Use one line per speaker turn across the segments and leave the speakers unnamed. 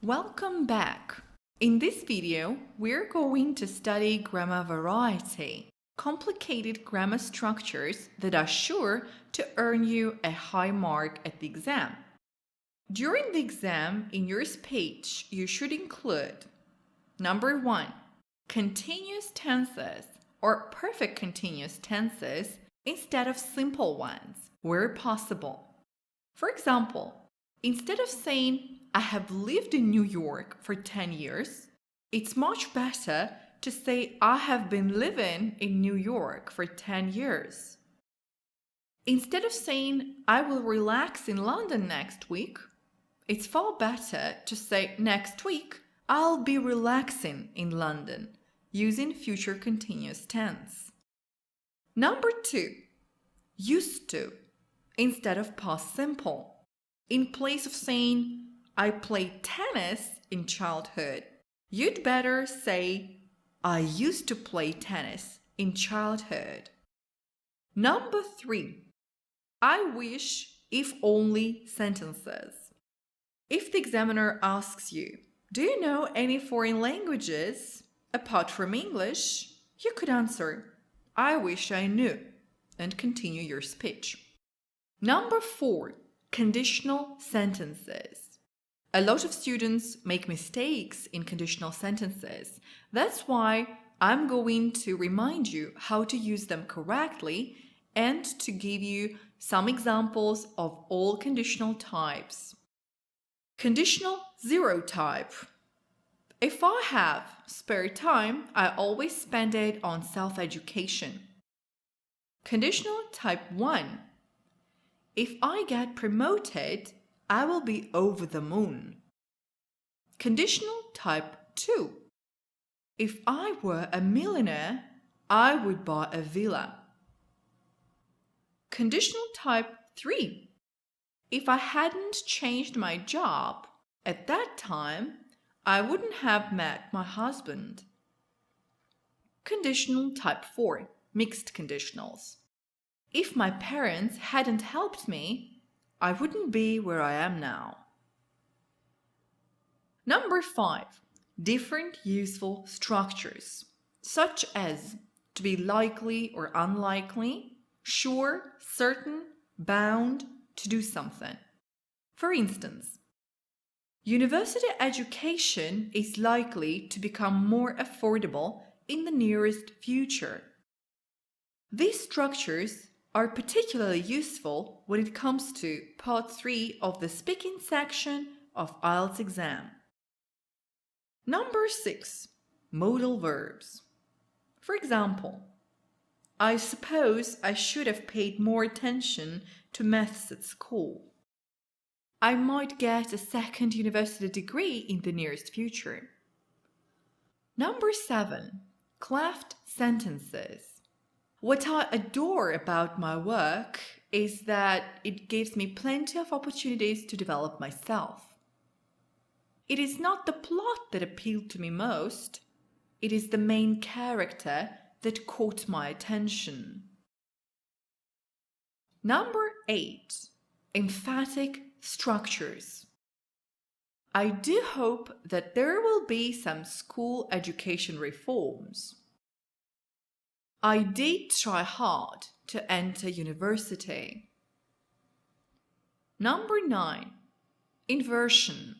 Welcome back. In this video, we're going to study grammar variety, complicated grammar structures that are sure to earn you a high mark at the exam. During the exam, in your speech, you should include number 1, continuous tenses or perfect continuous tenses instead of simple ones, where possible. For example, instead of saying, I have lived in New York for 10 years, it's much better to say, I have been living in New York for 10 years. Instead of saying, I will relax in London next week, it's far better to say, next week, I'll be relaxing in London, using future continuous tense. Number 2, used to, instead of past simple. In place of saying, I played tennis in childhood, you'd better say, I used to play tennis in childhood. Number 3, I wish, if only sentences. If the examiner asks you, do you know any foreign languages apart from English? You could answer, I wish I knew, and continue your speech. Number 4, conditional sentences. A lot of students make mistakes in conditional sentences. That's why I'm going to remind you how to use them correctly and to give you some examples of all conditional types. Conditional 0 type. If I have spare time, I always spend it on self-education. Conditional type 1. If I get promoted, I will be over the moon. Conditional type 2. If I were a millionaire, I would buy a villa. Conditional type 3. If I hadn't changed my job at that time, I wouldn't have met my husband. Conditional type 4. Mixed conditionals. If my parents hadn't helped me, I wouldn't be where I am now. Number 5. Different useful structures, such as to be likely or unlikely, sure, certain, bound to do something. For instance, university education is likely to become more affordable in the nearest future. These structures are particularly useful when it comes to part 3 of the speaking section of IELTS exam. Number 6. Modal verbs. For example, I suppose I should have paid more attention to maths at school. I might get a second university degree in the nearest future. Number 7. Cleft sentences. What I adore about my work is that it gives me plenty of opportunities to develop myself. It is not the plot that appealed to me most, it is the main character that caught my attention. Number 8. Emphatic structures. I do hope that there will be some school education reforms. I did try hard to enter university. Number 9. Inversion.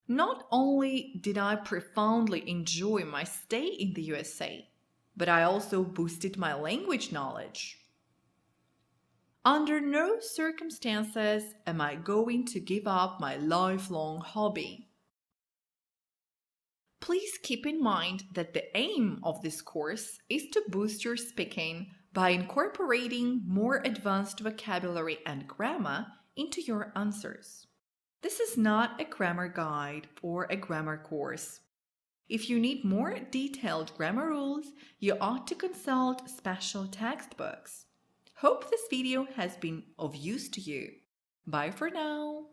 Not only did I profoundly enjoy my stay in the USA, but I also boosted my language knowledge. Under no circumstances am I going to give up my lifelong hobby. Please keep in mind that the aim of this course is to boost your speaking by incorporating more advanced vocabulary and grammar into your answers. This is not a grammar guide or a grammar course. If you need more detailed grammar rules, you ought to consult special textbooks. Hope this video has been of use to you. Bye for now.